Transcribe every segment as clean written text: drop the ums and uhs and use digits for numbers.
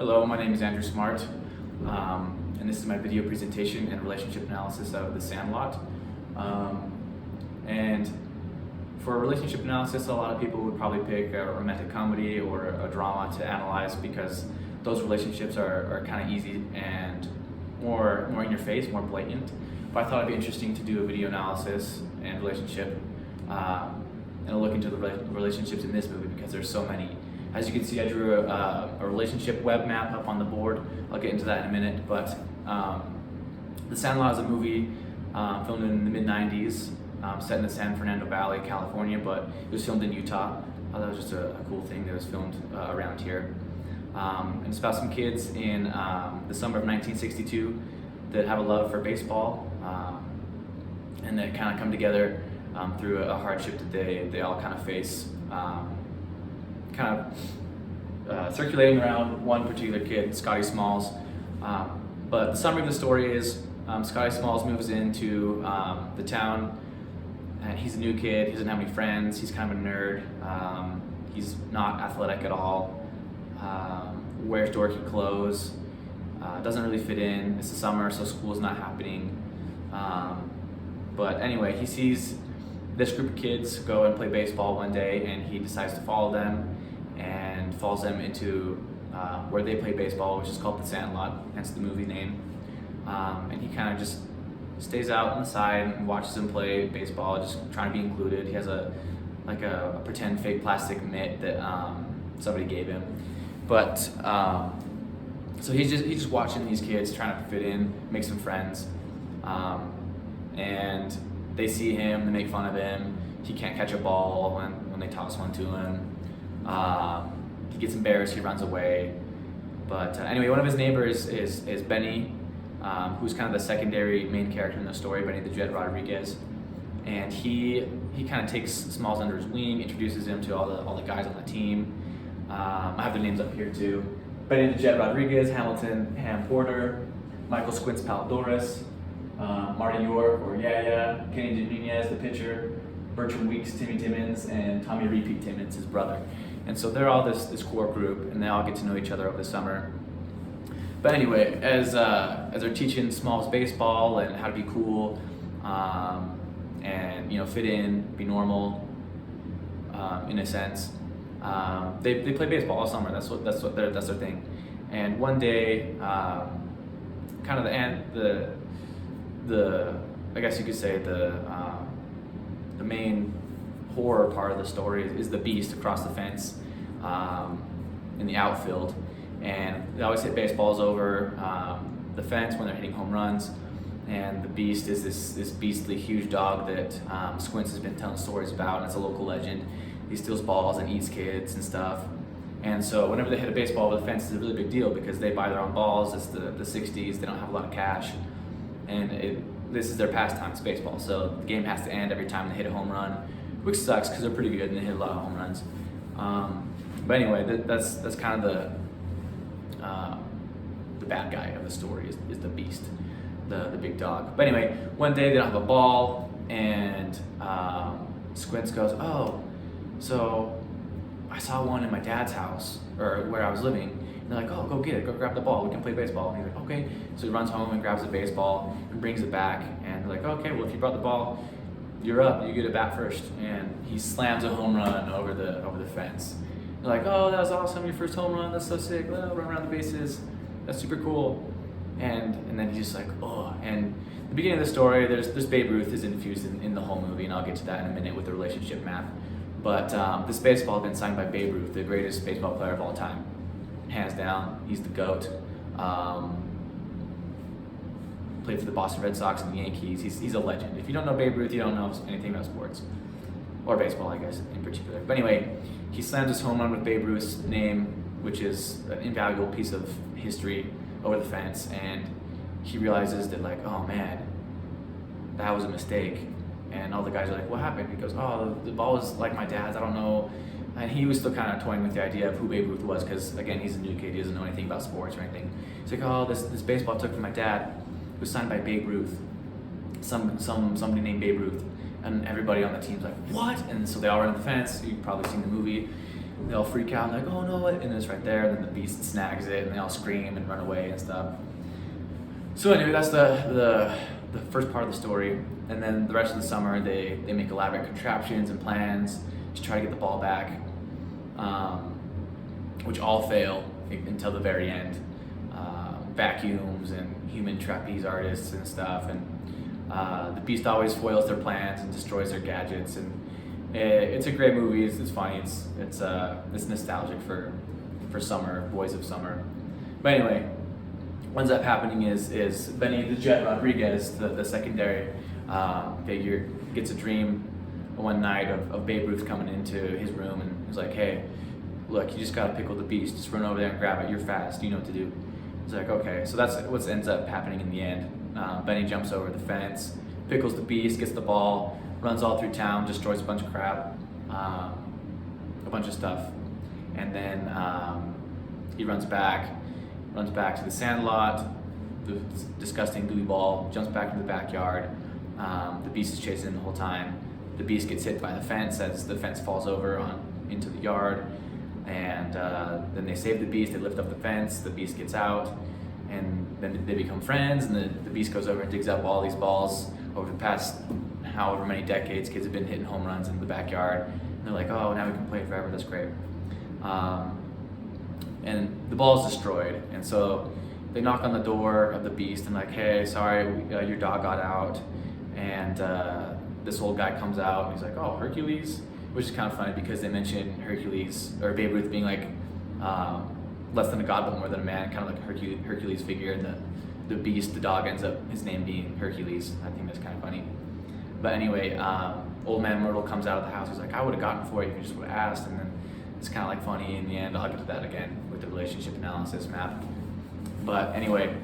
Hello, my name is Andrew Smart, and this is my video presentation and relationship analysis of The Sandlot. And for relationship analysis, a lot of people would probably pick a romantic comedy or a drama to analyze because those relationships are kind of easy and more in your face, more blatant. But I thought it'd be interesting to do a video analysis and relationship and a look into the relationships in this movie because there's so many. As you can see, I drew a relationship web map up on the board. I'll get into that in a minute, but The Sandlot is a movie filmed in the mid-90s, set in the San Fernando Valley, California, but it was filmed in Utah. That was just a cool thing that was filmed around here. And it's about some kids in the summer of 1962 that have a love for baseball, and they kind of come together through a hardship that they all kind of face. Circulating around one particular kid, Scotty Smalls. But the summary of the story is Scotty Smalls moves into the town, and he's a new kid. He doesn't have any friends. He's kind of a nerd. He's not athletic at all. Wears dorky clothes. Doesn't really fit in. It's the summer, so school's not happening. But anyway, he sees this group of kids go and play baseball one day, and he decides to follow them and follows them into where they play baseball, which is called the Sandlot, hence the movie name. And he kind of just stays out on the side and watches them play baseball, just trying to be included. He has a pretend fake plastic mitt that somebody gave him. But so he's just watching these kids, trying to fit in, make some friends. And they see him, they make fun of him. He can't catch a ball when they toss one to him. He gets embarrassed, he runs away. But anyway, one of his neighbors is Benny, who's kind of the secondary main character in the story, Benny the Jet Rodriguez. And he kind of takes Smalls under his wing, introduces him to all the guys on the team. I have their names up here too. Benny the Jet Rodriguez, Hamilton Ham Porter, Michael Squints Paldoris, Marty York or Yaya, Kenny Nunez, the pitcher, Bertram Weeks, Timmy Timmons, and Tommy Repeat Timmons, his brother. And so they're all this core group, and they all get to know each other over the summer. But anyway, as they're teaching Smalls baseball and how to be cool, and fit in, be normal, in a sense, they play baseball all summer. That's their thing. And one day, kind of the I guess you could say the main horror part of the story is the beast across the fence in the outfield, and they always hit baseballs over the fence when they're hitting home runs. And the beast is this beastly huge dog that Squints has been telling stories about, and it's a local legend. He steals balls and eats kids and stuff. And so whenever they hit a baseball over the fence, it's a really big deal because they buy their own balls. It's the 60s, they don't have a lot of cash, and this is their pastime, it's baseball. So the game has to end every time they hit a home run, which sucks because they're pretty good and they hit a lot of home runs. But anyway, that's kind of the bad guy of the story is the beast, the big dog. But anyway, one day they don't have a ball, and Squints goes, "Oh, so I saw one in my dad's house, or where I was living." And they're like, "Oh, go get it, go grab the ball, we can play baseball." And he's like, "Okay." So he runs home and grabs the baseball and brings it back, and they're like, "Okay, well if you brought the ball, you're up, you get a bat first." And he slams a home run over the fence. They're like, "Oh, that was awesome, your first home run, that's so sick, oh, run around the bases, that's super cool." And then he's just like, "Oh." And the beginning of the story, there's Babe Ruth is infused in the whole movie, and I'll get to that in a minute with the relationship map. But this baseball has been signed by Babe Ruth, the greatest baseball player of all time. Hands down, he's the GOAT. Played for the Boston Red Sox and the Yankees. He's a legend. If you don't know Babe Ruth, you don't know anything about sports. Or baseball, I guess, in particular. But anyway, he slams his home run with Babe Ruth's name, which is an invaluable piece of history, over the fence, and he realizes that, like, oh man, that was a mistake. And all the guys are like, "What happened?" He goes, "Oh, the ball was like my dad's, I don't know." And he was still kind of toying with the idea of who Babe Ruth was, because again, he's a new kid, he doesn't know anything about sports or anything. He's like, "Oh, this baseball I took from my dad, it was signed by Babe Ruth, somebody named Babe Ruth." And everybody on the team's like, "What?" And so they all run the fence. You've probably seen the movie. They all freak out and like, oh no, and it's right there. And then the beast snags it, and they all scream and run away and stuff. So anyway, that's the first part of the story. And then the rest of the summer, they make elaborate contraptions and plans to try to get the ball back, which all fail until the very end. Vacuums and human trapeze artists and stuff, and the beast always foils their plans and destroys their gadgets. And it's a great movie. It's funny. It's nostalgic for summer, boys of summer. But anyway, what ends up happening is Benny the Jet Rodriguez, the secondary figure, gets a dream one night of Babe Ruth coming into his room, and he's like, hey, look, you just gotta pickle the beast. Just run over there and grab it. You're fast. You know what to do. He's like, okay. So that's what ends up happening in the end. Benny jumps over the fence, pickles the beast, gets the ball, runs all through town, destroys a bunch of crap, a bunch of stuff, and then he runs back to the Sandlot, the disgusting gooey ball, jumps back into the backyard. The beast is chasing him the whole time. The beast gets hit by the fence as the fence falls over into the yard, and then they save the beast. They lift up the fence. The beast gets out, and then they become friends. And the beast goes over and digs up all these balls over the past however many decades. Kids have been hitting home runs in the backyard. And they're like, oh, now we can play forever. That's great. And the ball is destroyed, and so they knock on the door of the beast and like, hey, sorry, your dog got out. And this old guy comes out and he's like, oh, Hercules, which is kind of funny because they mention Hercules or Babe Ruth being like less than a god but more than a man, kind of like a Hercules figure, and the beast, the dog, ends up his name being Hercules. I think that's kind of funny. But anyway, old man Myrtle comes out of the house. He's like, I would have gotten for it if you just would have asked. And then it's kind of like funny in the end. I'll get to that again with the relationship analysis map. But anyway,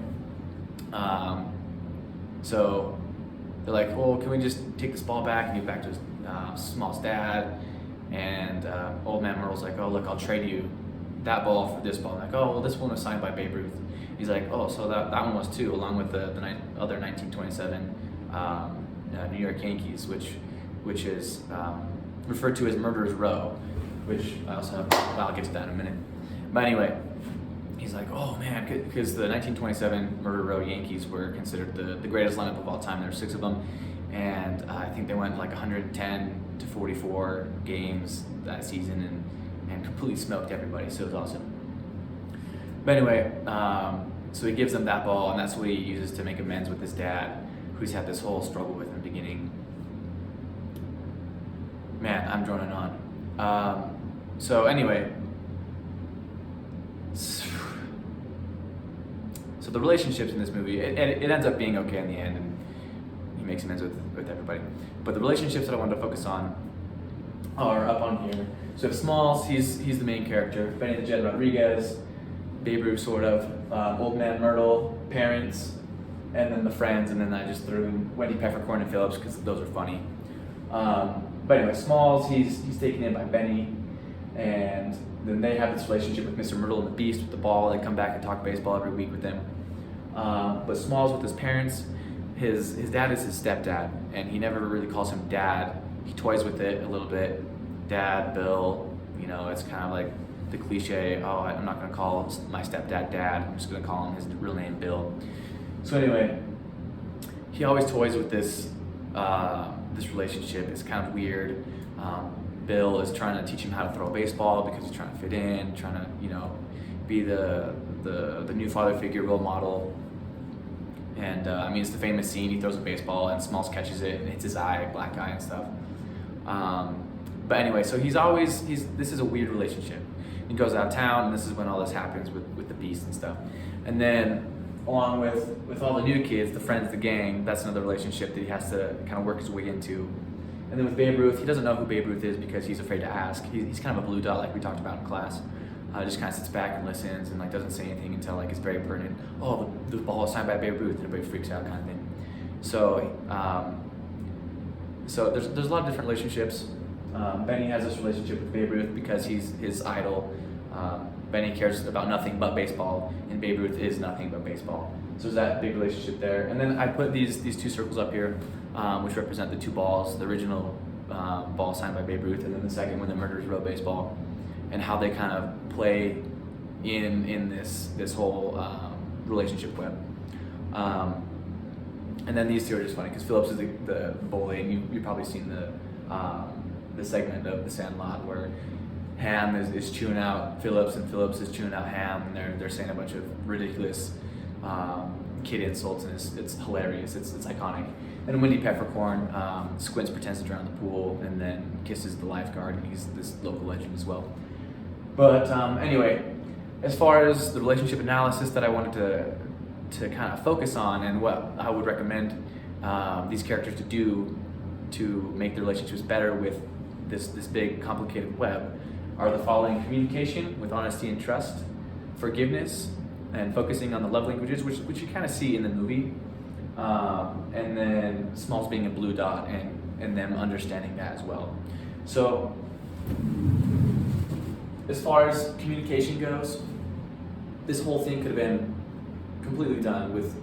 so they're like, well, can we just take this ball back and give it back to his Small's dad? And old man Myrtle's like, oh, look, I'll trade you that ball for this ball. I'm like, oh, well, this one was signed by Babe Ruth. He's like, oh, so that one was too, along with the other 1927 New York Yankees, which is referred to as Murderer's Row, which I also have, well, I'll get to that in a minute. But anyway, he's like, oh man, because the 1927 Murder Row Yankees were considered the greatest lineup of all time. There were 6 of them, and I think they went like 110 to 44 games that season and completely smoked everybody, so it was awesome. But anyway, so he gives them that ball, and that's what he uses to make amends with his dad, who's had this whole struggle with in the beginning. Man, I'm droning on. So anyway, so the relationships in this movie, it ends up being okay in the end, and he makes amends with everybody. But the relationships that I wanted to focus on are up on here. So if Smalls, he's the main character, Benny the Jet Rodriguez, Babe Ruth sort of, Old Man Myrtle, parents, and then the friends, and then I just threw Wendy Peppercorn and Phillips because those are funny. But anyway, Smalls, he's taken in by Benny, and then they have this relationship with Mr. Myrtle and the Beast with the ball. They come back and talk baseball every week with them. But Smalls with his parents, his dad is his stepdad, and he never really calls him dad. He toys with it a little bit. Dad, Bill, you know, it's kind of like the cliche, oh, I'm not going to call my stepdad Dad, I'm just going to call him his real name, Bill. So anyway, he always toys with this relationship. It's kind of weird. Bill is trying to teach him how to throw a baseball because he's trying to fit in, trying to, you know, be the new father figure, role model. And I mean, it's the famous scene, he throws a baseball and Smalls catches it and hits his eye, black eye and stuff. But anyway, so this is a weird relationship. He goes out of town, and this is when all this happens with the Beast and stuff. And then, along with all the new kids, the friends, the gang, that's another relationship that he has to kind of work his way into. And then with Babe Ruth, he doesn't know who Babe Ruth is because he's afraid to ask. He's kind of a blue dot, like we talked about in class. Just kind of sits back and listens and like doesn't say anything until like it's very pertinent. Oh, the ball is signed by Babe Ruth, and everybody freaks out, kind of thing. So, so there's a lot of different relationships. Benny has this relationship with Babe Ruth because he's his idol. Benny cares about nothing but baseball, and Babe Ruth is nothing but baseball. So there's that big relationship there. And then I put these 2 circles up here, which represent the 2 balls, the original ball signed by Babe Ruth, and then the second one, the Murderer's Row baseball. and how they kind of play in this whole relationship web. And then these two are just funny because Phillips is the bully, and you've probably seen the segment of the Sandlot where Ham is chewing out Phillips and Phillips is chewing out Ham, and they're saying a bunch of ridiculous kid insults, and it's hilarious. It's iconic. And Wendy Peppercorn, Squints pretends to drown in the pool and then kisses the lifeguard, and he's this local legend as well. But anyway, as far as the relationship analysis that I wanted to kind of focus on, and what I would recommend these characters to do to make the relationships better with this big complicated web, are the following: communication with honesty and trust, forgiveness, and focusing on the love languages, which you kind of see in the movie, and then Smalls being a blue dot and them understanding that as well. So as far as communication goes, this whole thing could have been completely done with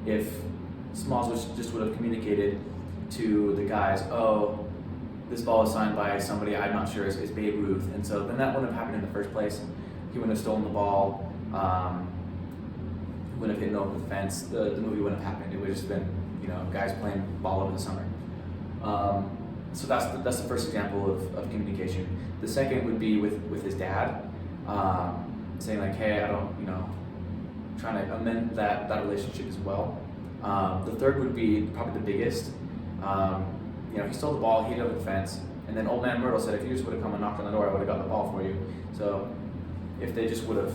if Smalls just would have communicated to the guys, oh, this ball is signed by somebody I'm not sure is Babe Ruth, and so then that wouldn't have happened in the first place. He wouldn't have stolen the ball, wouldn't have hit it over the fence, the movie wouldn't have happened. It would have just been, guys playing ball over the summer. So that's the first example of communication. The second would be with his dad, saying like, hey, I don't, trying to amend that relationship as well. The third would be probably the biggest. He stole the ball, he hit it over the fence, and then Old Man Myrtle said, if you just would have come and knocked on the door, I would have gotten the ball for you. So if they just would have,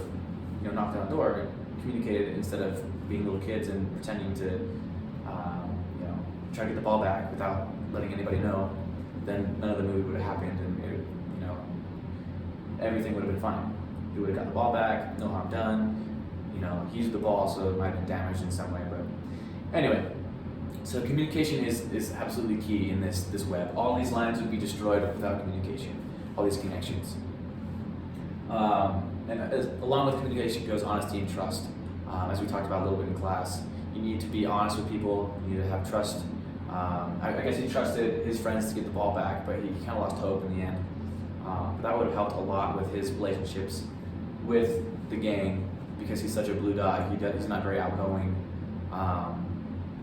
knocked on the door and communicated instead of being little kids and pretending to, try to get the ball back without letting anybody know, then none of the movie would have happened, and everything would have been fine. He would have got the ball back, no harm done. He used the ball, so it might have been damaged in some way. But anyway, so communication is absolutely key in this web. All these lines would be destroyed without communication, all these connections. Along with communication goes honesty and trust. As we talked about a little bit in class, you need to be honest with people, you need to have trust. I guess he trusted his friends to get the ball back, but he kind of lost hope in the end. But that would have helped a lot with his relationships with the gang, because he's such a blue dot. He's not very outgoing,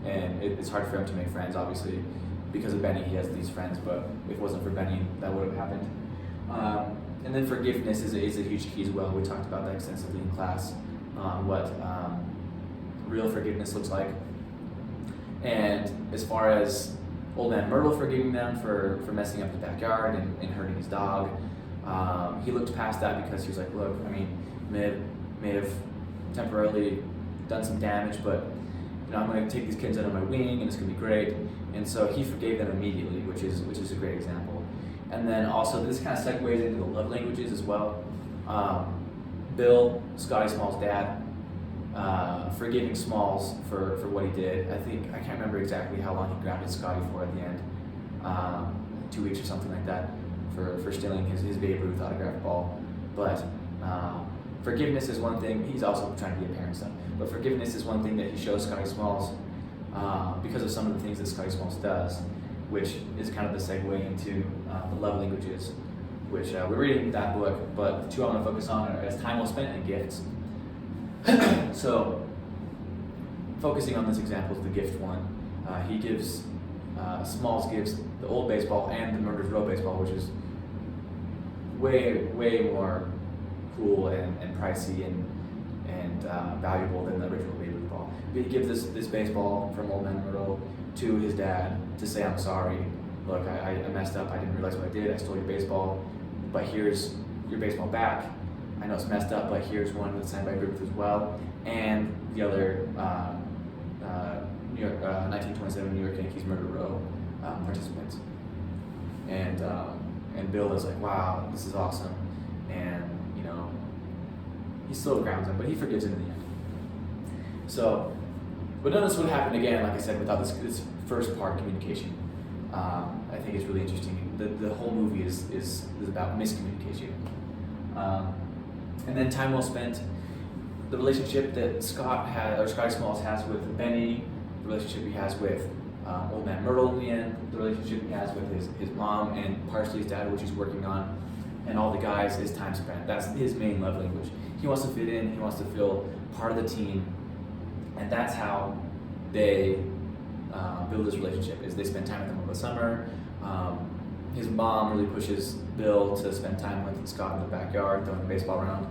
and it's hard for him to make friends, obviously. Because of Benny, he has these friends, but if it wasn't for Benny, that would have happened. And then forgiveness is a huge key as well. We talked about that extensively in class, what real forgiveness looks like. And as far as Old Man Myrtle forgiving them for messing up his backyard and hurting his dog, he looked past that because he was like, look, may have temporarily done some damage, but I'm going to take these kids under my wing and it's going to be great. And so he forgave them immediately, which is a great example. And then also this kind of segues into the love languages as well. Bill, Scotty Smalls' dad, forgiving Smalls for what he did. I can't remember exactly how long he grounded Scotty for at the end, 2 weeks or something like that, for stealing his Babe Ruth autographed ball. But forgiveness is one thing. He's also trying to be a parent stuff, but forgiveness is one thing that he shows Scotty Smalls because of some of the things that Scotty Smalls does, which is kind of the segue into the love languages, which we're reading that book, but the two I want to focus on are as time well spent and gifts. So, focusing on this example is the gift one. He gives, Smalls gives the old baseball and the Murderers Row baseball, which is way more cool and pricey and valuable than the original Babe Ruth ball. But he gives this baseball from Old Man Myrtle to his dad to say, I'm sorry, look, I messed up, I didn't realize what I did, I stole your baseball, but here's your baseball back. I know it's messed up, but here's one that's signed by Babe Ruth as well, and the other 1927 New York Yankees Murder Row participants. And Bill is like, wow, this is awesome, and he still grounds him, but he forgives him in the end. So, but none of this would happen again, like I said, without this first part, communication. I think it's really interesting. The whole movie is about miscommunication. And then time well spent. The relationship that Scotty Smalls has with Benny, the relationship he has with Old Man Myrtle in the end, the relationship he has with his mom and partially his dad, which he's working on, and all the guys is time spent. That's his main love language. He wants to fit in, he wants to feel part of the team, and that's how they build this relationship, is they spend time with him over the summer. His mom really pushes Bill to spend time with Scott in the backyard, throwing the baseball around.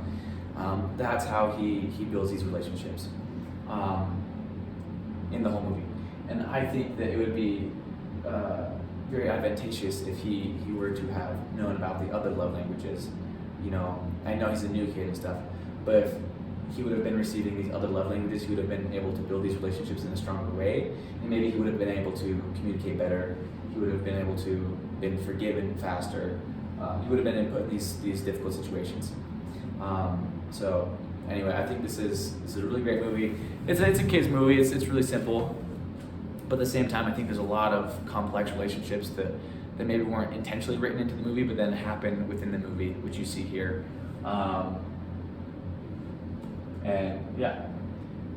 That's how he builds these relationships in the whole movie. And I think that it would be very advantageous if he were to have known about the other love languages. You know, I know he's a new kid and stuff, but if he would have been receiving these other love languages, he would have been able to build these relationships in a stronger way, and maybe he would have been able to communicate better. He would have been able to been forgiven faster. He would have been put in these difficult situations. So anyway, I think this is a really great movie. It's a kids movie. It's really simple, but at the same time, I think there's a lot of complex relationships that maybe weren't intentionally written into the movie, but then happen within the movie, which you see here. And yeah,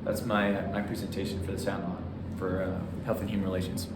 that's my presentation for the Sandlot for health and human relations.